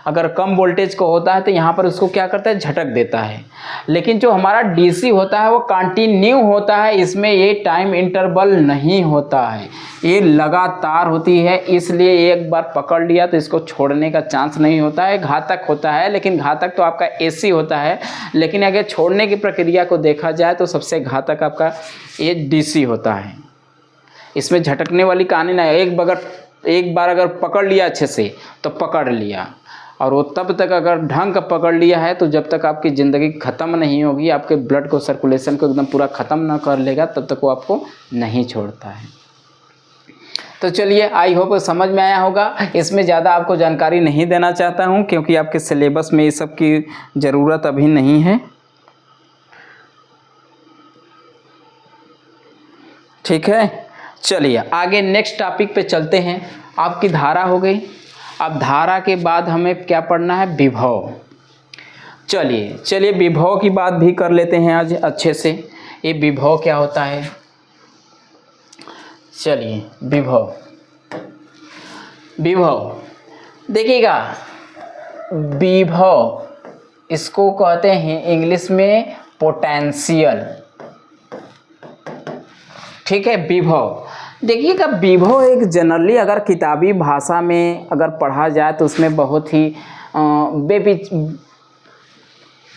अगर कम वोल्टेज को होता है तो यहाँ पर उसको क्या करता है, झटक देता है। लेकिन जो हमारा डीसी होता है वो कंटिन्यू होता है, इसमें ये टाइम इंटरवल नहीं होता है, ये लगातार होती है। इसलिए एक बार पकड़ लिया तो इसको छोड़ने का चांस नहीं होता है, घातक होता है। लेकिन घातक तो आपका एसी होता है, लेकिन अगर छोड़ने की प्रक्रिया को देखा जाए तो सबसे घातक आपका ये डीसी होता है। इसमें झटकने वाली कहानी ना है। एक बार अगर पकड़ लिया अच्छे से तो पकड़ लिया, और वो तब तक अगर ढंग का पकड़ लिया है तो जब तक आपकी ज़िंदगी ख़त्म नहीं होगी, आपके ब्लड को, सर्कुलेशन को एकदम पूरा ख़त्म ना कर लेगा, तब तक वो आपको नहीं छोड़ता है। तो चलिए, आई होप समझ में आया होगा। इसमें ज़्यादा आपको जानकारी नहीं देना चाहता हूँ क्योंकि आपके सिलेबस में ये सब की ज़रूरत अभी नहीं है। ठीक है, चलिए आगे नेक्स्ट टॉपिक पे चलते हैं। आपकी धारा हो गई। अब धारा के बाद हमें क्या पढ़ना है, विभव। चलिए विभव की बात भी कर लेते हैं आज अच्छे से। ये विभव क्या होता है, चलिए विभव देखिएगा। विभव इसको कहते हैं इंग्लिश में पोटेंशियल। ठीक है, विभव देखिएगा। विभव एक जनरली अगर किताबी भाषा में अगर पढ़ा जाए तो उसमें बहुत ही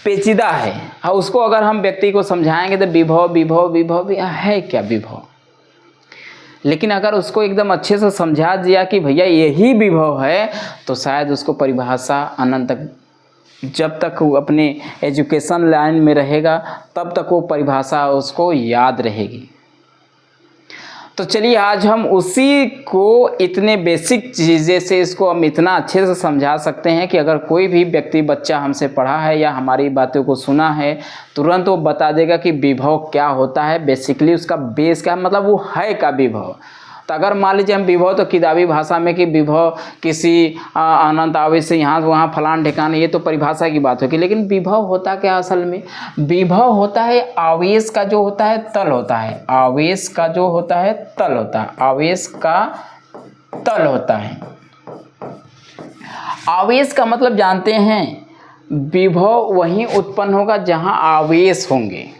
पेचीदा है। हाँ, उसको अगर हम व्यक्ति को समझाएंगे तो विभव विभव विभव भी है क्या विभव, लेकिन अगर उसको एकदम अच्छे से समझा दिया कि भैया यही विभव है, तो शायद उसको परिभाषा अनंत तक, जब तक वो अपने एजुकेशन लाइन में रहेगा तब तक वो परिभाषा उसको याद रहेगी। तो चलिए आज हम उसी को इतने बेसिक चीज़ें से इसको हम इतना अच्छे से समझा सकते हैं कि अगर कोई भी व्यक्ति बच्चा हमसे पढ़ा है या हमारी बातों को सुना है, तुरंत वो बता देगा कि विभव क्या होता है, बेसिकली उसका बेस क्या है, मतलब वो है का विभव। तो अगर मान लीजिए हम विभव तो किताबी भाषा में कि विभव किसी अनंत आवेश से यहाँ वहाँ फलान ठिकाना, ये तो परिभाषा की बात होगी, लेकिन विभव होता क्या असल में? विभव होता है आवेश का जो होता है तल होता है, आवेश का जो होता है तल होता है, आवेश का तल होता है। आवेश का मतलब जानते हैं, विभव वहीं उत्पन्न होगा जहाँ आवेश होंगे।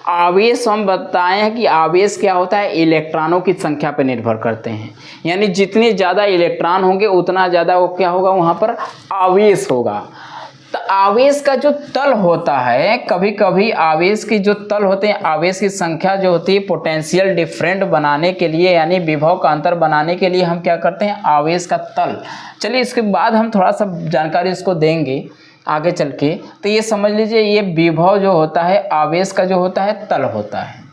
आवेश हम बताए हैं कि आवेश क्या होता है, इलेक्ट्रॉनों की संख्या पर निर्भर करते हैं, यानी जितने ज़्यादा इलेक्ट्रॉन होंगे उतना ज़्यादा वो क्या होगा, वहाँ पर आवेश होगा। तो आवेश का जो तल होता है, कभी कभी आवेश की जो तल होते हैं, आवेश की संख्या जो होती है पोटेंशियल डिफरेंट बनाने के लिए, यानी विभव का अंतर बनाने के लिए हम क्या करते हैं, आवेश का तल। चलिए इसके बाद हम थोड़ा सा जानकारी इसको देंगे आगे चल के। तो ये समझ लीजिए, ये विभव जो होता है आवेश का जो होता है तल होता है।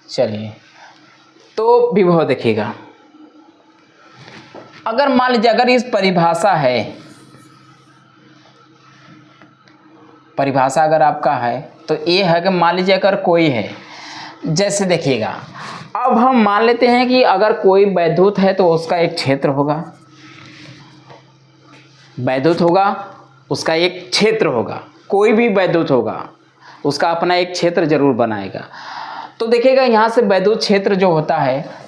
चलिए तो विभव देखिएगा, अगर मान लीजिए अगर इस परिभाषा है, परिभाषा अगर आपका है तो ये है कि मान लीजिए अगर कोई है, जैसे देखिएगा, अब हम मान लेते हैं कि अगर कोई वैद्युत है तो उसका एक क्षेत्र होगा, वैद्युत होगा उसका एक क्षेत्र होगा, कोई भी वैद्युत होगा उसका अपना एक क्षेत्र जरूर बनाएगा। तो देखिएगा यहाँ से वैद्युत क्षेत्र जो होता है,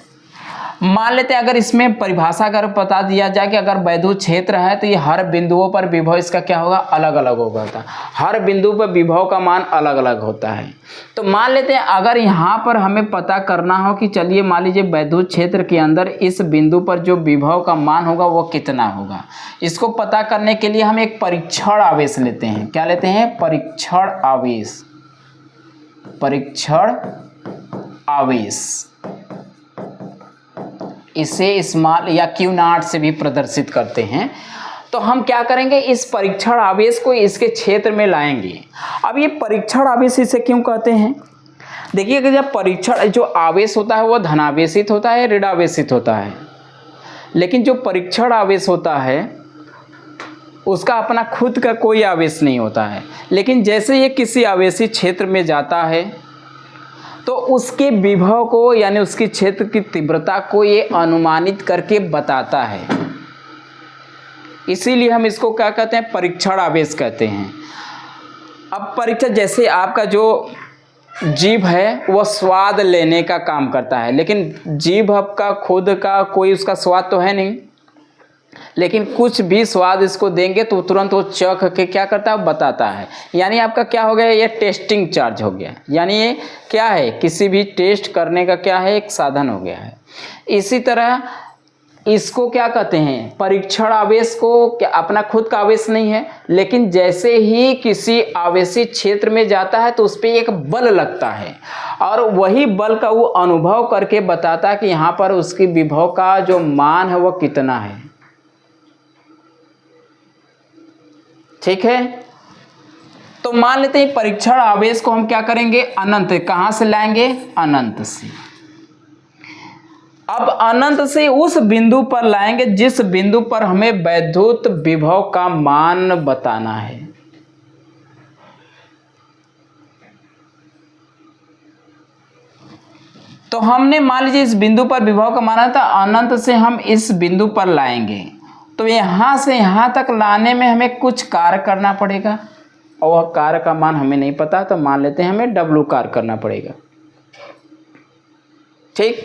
मान लेते हैं अगर इसमें परिभाषा अगर बता दिया जाए कि अगर वैद्युत क्षेत्र है तो ये हर बिंदुओं पर विभव इसका क्या होगा, अलग अलग होगा, हर बिंदु पर विभव का मान अलग अलग होता है। तो मान लेते हैं अगर यहाँ पर हमें पता करना हो कि चलिए मान लीजिए वैद्युत क्षेत्र के अंदर इस बिंदु पर जो विभव का मान होगा वो कितना होगा, इसको पता करने के लिए हम एक परीक्षण आवेश लेते हैं। क्या लेते हैं? परीक्षण आवेश, परीक्षण आवेश। इसे स्मॉल या Q0 से भी प्रदर्शित करते हैं। तो हम क्या करेंगे, इस परीक्षण आवेश को इसके क्षेत्र में लाएंगे। अब ये परीक्षण आवेश इसे क्यों कहते हैं? देखिए कि जब परीक्षण जो आवेश होता है वो धनावेशित होता है, ऋणावेशित होता है, लेकिन जो परीक्षण आवेश होता है उसका अपना खुद का कोई आवेश नहीं होता है, लेकिन जैसे ये किसी आवेशित क्षेत्र में जाता है तो उसके विभव को यानी उसकी क्षेत्र की तीव्रता को ये अनुमानित करके बताता है। इसीलिए हम इसको क्या कहते हैं, परीक्षण आवेश कहते हैं। अब परीक्षण, जैसे आपका जो जीभ है वह स्वाद लेने का काम करता है, लेकिन जीभ आपका खुद का कोई उसका स्वाद तो है नहीं, लेकिन कुछ भी स्वाद इसको देंगे तो तुरंत वो चख के क्या करता है, बताता है। यानी आपका क्या हो गया, ये टेस्टिंग चार्ज हो गया, यानी ये क्या है, किसी भी टेस्ट करने का क्या है, एक साधन हो गया है। इसी तरह इसको क्या कहते हैं, परीक्षण आवेश को क्या अपना खुद का आवेश नहीं है, लेकिन जैसे ही किसी आवेशित क्षेत्र में जाता है तो उस पर एक बल लगता है और वही बल का वो अनुभव करके बताता है कि यहाँ पर उसकी विभव का जो मान है वो कितना है। ठीक है, तो मान लेते हैं परीक्षण आवेश को हम क्या करेंगे, अनंत, कहाँ से लाएंगे, अनंत से। अब अनंत से उस बिंदु पर लाएंगे जिस बिंदु पर हमें वैद्युत विभव का मान बताना है। तो हमने मान लीजिए इस बिंदु पर विभव का माना था, अनंत से हम इस बिंदु पर लाएंगे, तो यहाँ से यहाँ तक लाने में हमें कुछ कार्य करना पड़ेगा और वह कार्य का मान हमें नहीं पता, तो मान लेते हैं हमें W कार्य करना पड़ेगा। ठीक,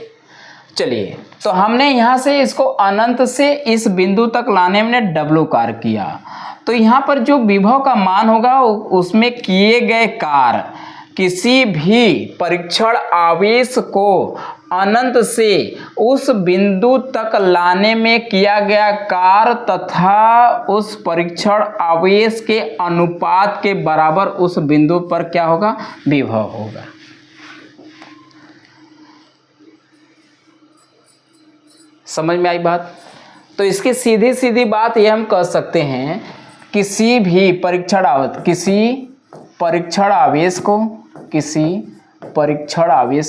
चलिए तो हमने यहाँ से इसको अनंत से इस बिंदु तक लाने में W कार्य किया, तो यहाँ पर जो विभव का मान होगा उसमें किए गए कार्य किसी भी परीक्षण आवेश को अनंत से उस बिंदु तक लाने में किया गया कार्य तथा उस परीक्षण आवेश के अनुपात के बराबर उस बिंदु पर क्या होगा, विभव होगा। समझ में आई बात? तो इसकी सीधी सीधी बात ये हम कह सकते हैं, किसी भी परीक्षण आवेश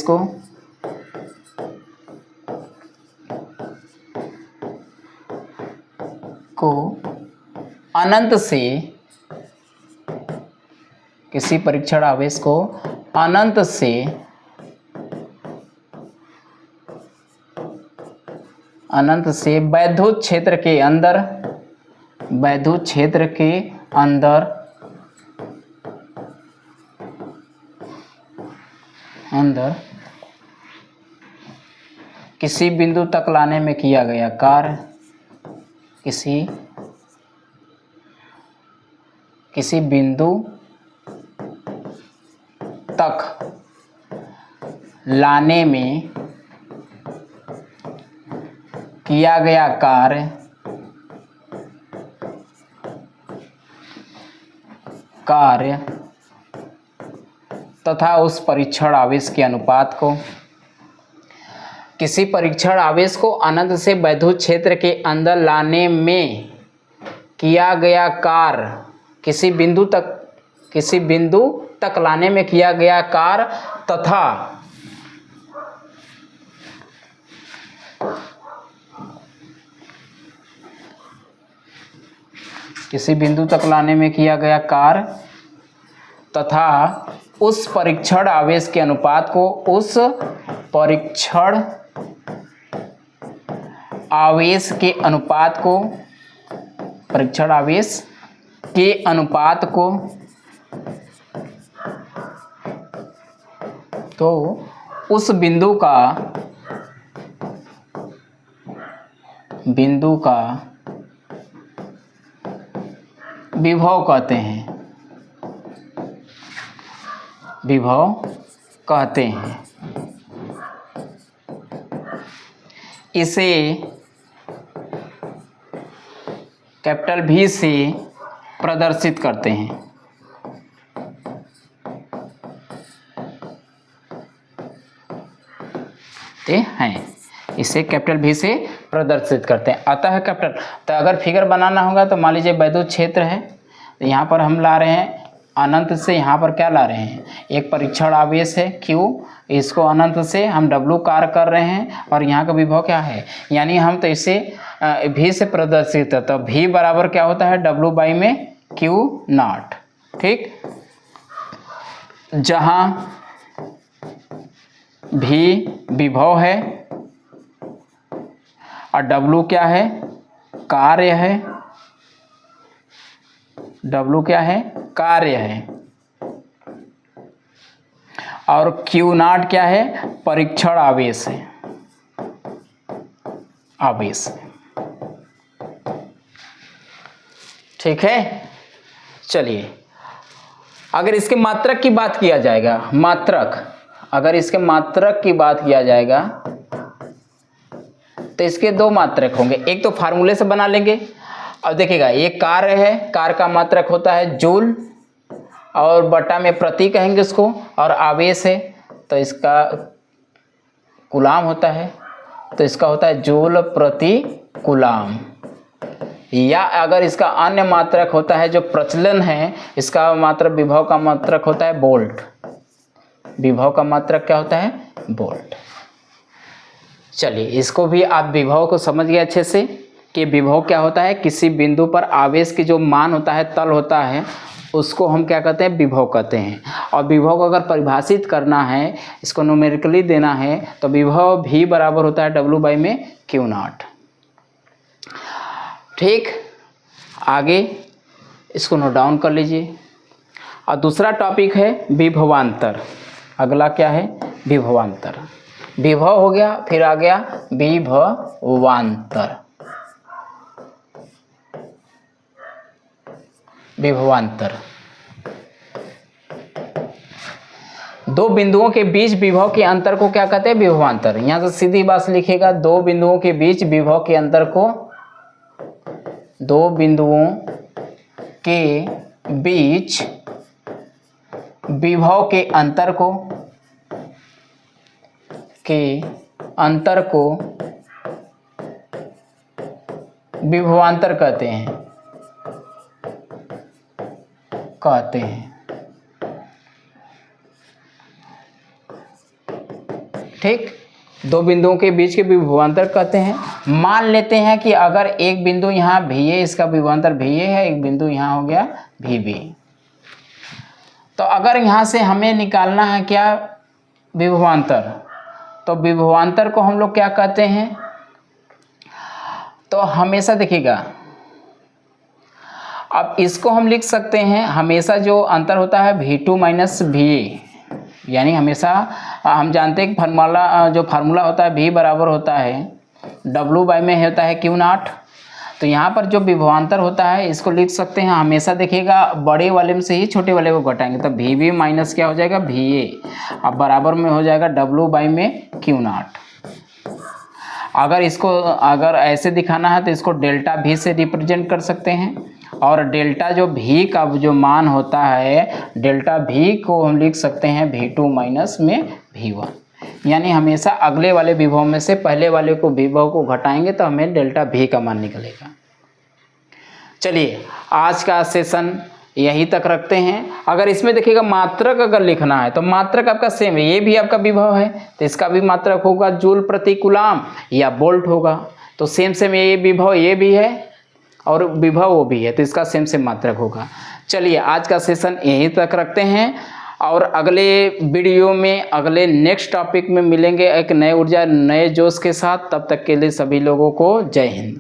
को अनंत से, किसी परीक्षण आवेश को अनंत से वैद्युत क्षेत्र के अंदर किसी बिंदु तक लाने में किया गया कार्य, किसी बिंदु तक लाने में किया गया कार्य तथा उस परीक्षण आवेश के अनुपात को, किसी परीक्षण आवेश को अनंत से वैद्युत क्षेत्र के अंदर लाने में किया गया कार्य, किसी बिंदु तक लाने में किया गया कार्य तथा किसी बिंदु तक लाने में किया गया कार्य तथा उस परीक्षण आवेश के अनुपात को, उस परीक्षण आवेश के अनुपात को, परीक्षण आवेश के अनुपात को, तो उस बिंदु का विभव कहते हैं, विभव कहते हैं। इसे कैपिटल V से प्रदर्शित करते हैं। इसे कैपिटल V से प्रदर्शित करते हैं। अतः कैपिटल, तो अगर फिगर बनाना होगा तो मान लीजिए वैद्युत क्षेत्र है, तो यहाँ पर हम ला रहे हैं अनंत से, यहाँ पर क्या ला रहे हैं, एक परीक्षण आवेश है Q, इसको अनंत से हम W कार्य कर रहे हैं और यहाँ का विभव क्या है, यानी हम तो इसे V से प्रदर्शित है, तो V बराबर क्या होता है, W बाई में Q0। ठीक, जहाँ V विभव है और W क्या है, कार्य है, W क्या है, कार्य है, और Q0 क्या है, परीक्षण आवेश है, आवेश। ठीक है, चलिए अगर इसके मात्रक की बात किया जाएगा, अगर इसके मात्रक की बात किया जाएगा तो इसके दो मात्रक होंगे। एक तो फार्मूले से बना लेंगे। अब देखिएगा, ये कार्य है, कार्य का मात्रक होता है जूल और बटा में प्रति कहेंगे उसको, और आवेश है तो इसका कूलाम होता है, तो इसका होता है जूल प्रति कूलाम। या अगर इसका अन्य मात्रक होता है जो प्रचलन है, इसका मात्रक विभव का मात्रक होता है वोल्ट। विभव का मात्रक क्या होता है, वोल्ट। चलिए इसको भी आप विभव को समझ गए अच्छे से कि विभव क्या होता है, किसी बिंदु पर आवेश की जो मान होता है, तल होता है, उसको हम क्या कहते हैं, विभव कहते हैं। और विभव को अगर परिभाषित करना है, इसको न्यूमेरिकली देना है, तो विभव भी बराबर होता है W बाई में Q0। ठीक, आगे इसको नोट डाउन कर लीजिए। और दूसरा टॉपिक है विभवांतर। अगला क्या है, विभवांतर। विभव हो गया, फिर आ गया विभवांतर। विभवांतर, दो बिंदुओं के बीच विभव के अंतर को क्या कहते हैं? विभवांतर। यहां से सीधी बात लिखेगा, दो बिंदुओं के बीच विभव के अंतर को, दो बिंदुओं के बीच विभव के अंतर को विभवांतर कहते हैं। ठीक, दो बिंदुओं के बीच के विभवांतर कहते हैं। मान लेते हैं कि अगर एक बिंदु यहाँ भी है, इसका विभवांतर भी है, एक बिंदु यहाँ हो गया भी। तो अगर यहाँ से हमें निकालना है क्या? विभवांतर। तो विभवांतर को हम लोग क्या कहते हैं? तो हमेशा देखिएगा, अब इसको हम लिख सकते हैं, हमेशा जो अंतर होता है V2 माइनस VA, यानी हमेशा हम जानते हैं कि फार्मूला होता है V बराबर होता है W बाई में होता है Q0। तो यहाँ पर जो विभवांतर होता है इसको लिख सकते हैं, हमेशा देखिएगा बड़े वाले में से ही छोटे वाले को घटाएंगे, तो VB माइनस क्या हो जाएगा? VA। अब बराबर में हो जाएगा W बाई में Q0। अगर ऐसे दिखाना है तो इसको डेल्टा V से रिप्रेजेंट कर सकते हैं, और डेल्टा जो V का जो मान होता है, डेल्टा V को हम लिख सकते हैं V2 माइनस में V1। यानी हमेशा अगले वाले विभव में से पहले वाले को विभव को घटाएंगे तो हमें डेल्टा V का मान निकलेगा। चलिए आज का सेशन यहीं तक रखते हैं। अगर इसमें देखिएगा मात्रक अगर लिखना है तो मात्रक आपका सेम है, ये भी आपका विभव है तो इसका भी मात्रक होगा जूल प्रति कूलाम या वोल्ट होगा। तो सेम ये विभव ये भी है और विभव वो भी है, तो इसका सेम मात्रक होगा। चलिए आज का सेशन यहीं तक रखते हैं, और अगले वीडियो में अगले नेक्स्ट टॉपिक में मिलेंगे एक नए ऊर्जा नए जोश के साथ। तब तक के लिए सभी लोगों को जय हिंद।